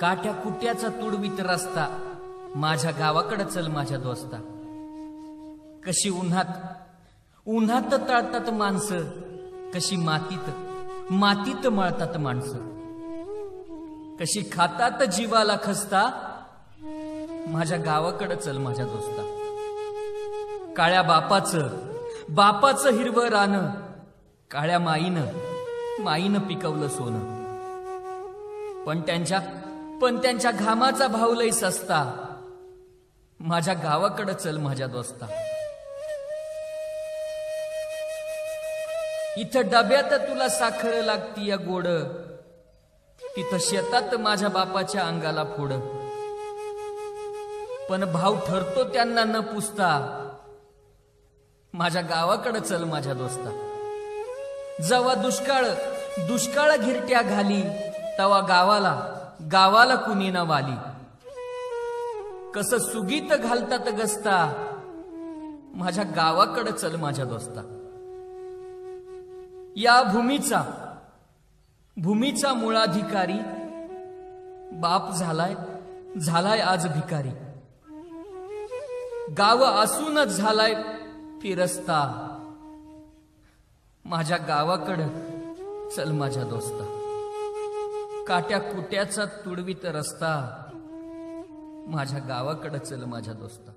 काट्या कुट्याचा तुडवीत रस्ता, माझ्या गावाकडे चल माझ्या दोस्ता. कशी उन्हात तळतात माणसं, कशी मातीत मळतात माणसं. कशी खातात जीवाला खस्ता, माझ्या गावाकडे चल माझ्या दोस्ता. काळ्या बापाचं हिरवं रानं, काळ्या माईनं पिकवलं सोनं. पण त्यांच्या घामाचा भाव लय सस्ता, माझ्या गावाकडे चल माझ्या दोस्ता. इथं डब्यात तुला साखर लागती या गोड, तिथं शेतात माझ्या बापाच्या अंगाला फोड. पण भाव ठरतो त्यांना न पुसता, माझ्या गावाकडे चल माझ्या दोस्ता. जेव्हा दुष्काळ घिरट्या घाली, तवा गावाला कुणी न वाली. कसं सुगीत घालतात गस्ता, माझ्या गावाकडे चल माझ्या दोस्ता. या भूमीचा मूळाधिकारी, बाप झालाय आज भिकारी. गाव असूनच झालाय फिरस्ता, माझ्या गावाकडं चल माझ्या दोस्ता. काट्या कुट्याचा तुडवीत रस्ता, माझ्या गावाकडं चल माझ्या दोस्ता.